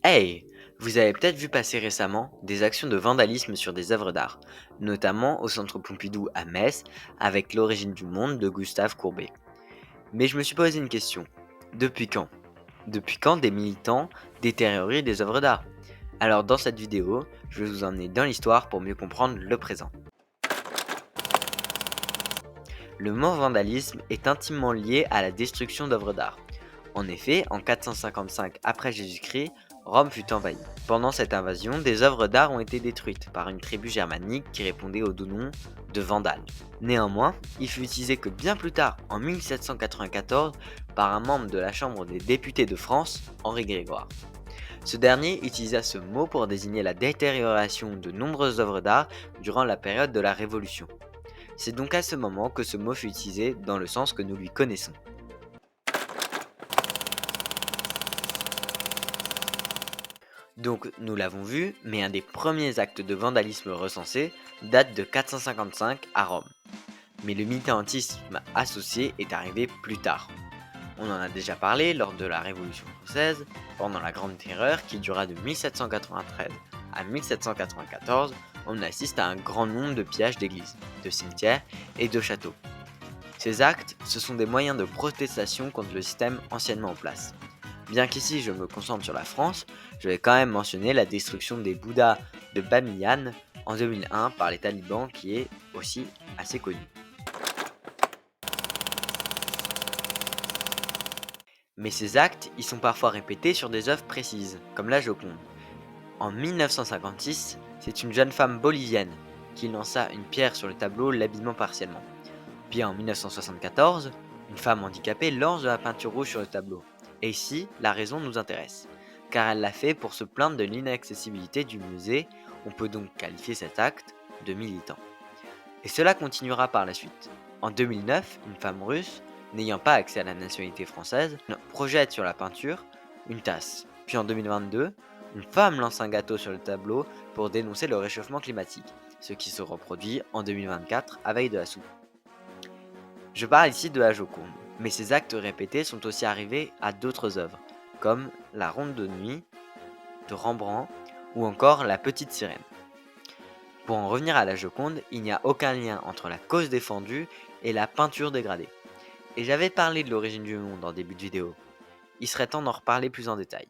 Hey! Vous avez peut-être vu passer récemment des actions de vandalisme sur des œuvres d'art, notamment au Centre Pompidou à Metz, avec L'origine du monde de Gustave Courbet. Mais je me suis posé une question. Depuis quand? Depuis quand des militants détériorent des œuvres d'art? Alors dans cette vidéo, je vais vous emmener dans l'histoire pour mieux comprendre le présent. Le mot vandalisme est intimement lié à la destruction d'œuvres d'art. En effet, en 455 après Jésus-Christ, Rome fut envahie. Pendant cette invasion, des œuvres d'art ont été détruites par une tribu germanique qui répondait au doux nom de Vandales. Néanmoins, il fut utilisé que bien plus tard, en 1794, par un membre de la Chambre des députés de France, Henri Grégoire. Ce dernier utilisa ce mot pour désigner la détérioration de nombreuses œuvres d'art durant la période de la Révolution. C'est donc à ce moment que ce mot fut utilisé dans le sens que nous lui connaissons. Donc nous l'avons vu, mais un des premiers actes de vandalisme recensés date de 455 à Rome. Mais le militantisme associé est arrivé plus tard. On en a déjà parlé lors de la Révolution française, pendant la Grande Terreur qui dura de 1793 à 1794, on assiste à un grand nombre de pillages d'églises, de cimetières et de châteaux. Ces actes, ce sont des moyens de protestation contre le système anciennement en place. Bien qu'ici je me concentre sur la France, je vais quand même mentionner la destruction des Bouddhas de Bamiyan en 2001 par les talibans qui est aussi assez connue. Mais ces actes, ils sont parfois répétés sur des œuvres précises, comme la Joconde. En 1956, c'est une jeune femme bolivienne qui lança une pierre sur le tableau l'abîmant partiellement. Puis en 1974, une femme handicapée lance de la peinture rouge sur le tableau. Et ici, la raison nous intéresse, car elle l'a fait pour se plaindre de l'inaccessibilité du musée, on peut donc qualifier cet acte de militant. Et cela continuera par la suite. En 2009, une femme russe, n'ayant pas accès à la nationalité française, projette sur la peinture une tasse. Puis en 2022, une femme lance un gâteau sur le tableau pour dénoncer le réchauffement climatique, ce qui se reproduit en 2024 avec de la soupe. Je parle ici de la Joconde, mais ces actes répétés sont aussi arrivés à d'autres œuvres, comme la Ronde de nuit de Rembrandt ou encore la Petite Sirène. Pour en revenir à la Joconde, il n'y a aucun lien entre la cause défendue et la peinture dégradée. Et j'avais parlé de l'origine du monde en début de vidéo. Il serait temps d'en reparler plus en détail.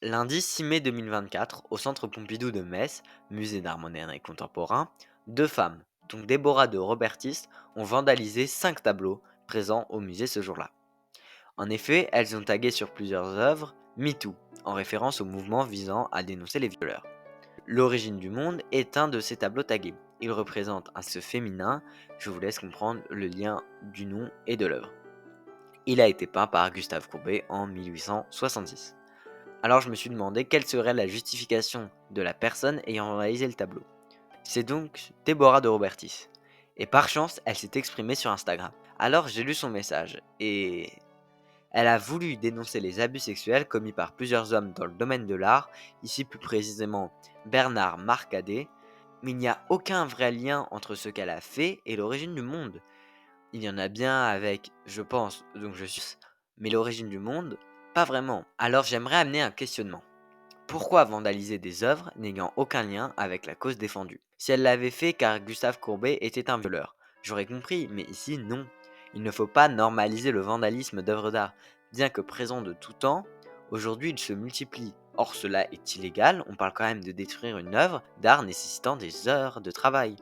Lundi 6 mai 2024, au Centre Pompidou de Metz, musée d'art moderne et contemporain, deux femmes, dont Déborah de Robertis, ont vandalisé 5 tableaux présents au musée ce jour-là. En effet, elles ont tagué sur plusieurs œuvres MeToo, en référence au mouvement visant à dénoncer les violeurs. L'origine du monde est un de ces tableaux tagués. Il représente un se féminin, je vous laisse comprendre le lien du nom et de l'œuvre. Il a été peint par Gustave Courbet en 1866. Alors je me suis demandé quelle serait la justification de la personne ayant réalisé le tableau. C'est donc Déborah de Robertis. Et par chance, elle s'est exprimée sur Instagram. Alors j'ai lu son message et elle a voulu dénoncer les abus sexuels commis par plusieurs hommes dans le domaine de l'art, ici plus précisément Bernard Marcadet, mais il n'y a aucun vrai lien entre ce qu'elle a fait et l'origine du monde. Il y en a bien avec, je pense, donc je suis, mais l'origine du monde, pas vraiment. Alors j'aimerais amener un questionnement. Pourquoi vandaliser des œuvres n'ayant aucun lien avec la cause défendue? Si elle l'avait fait car Gustave Courbet était un violeur, j'aurais compris, mais ici non. Il ne faut pas normaliser le vandalisme d'œuvres d'art. Bien que présent de tout temps, aujourd'hui il se multiplie. Or cela est illégal, on parle quand même de détruire une œuvre d'art nécessitant des heures de travail,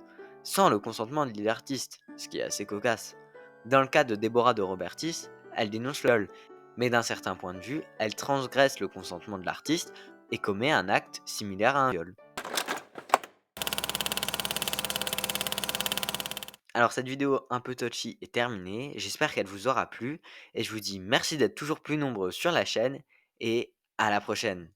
sans le consentement de l'artiste, ce qui est assez cocasse. Dans le cas de Déborah de Robertis, elle dénonce le viol, mais d'un certain point de vue, elle transgresse le consentement de l'artiste et commet un acte similaire à un viol. Alors cette vidéo un peu touchy est terminée, j'espère qu'elle vous aura plu et je vous dis merci d'être toujours plus nombreux sur la chaîne et à la prochaine.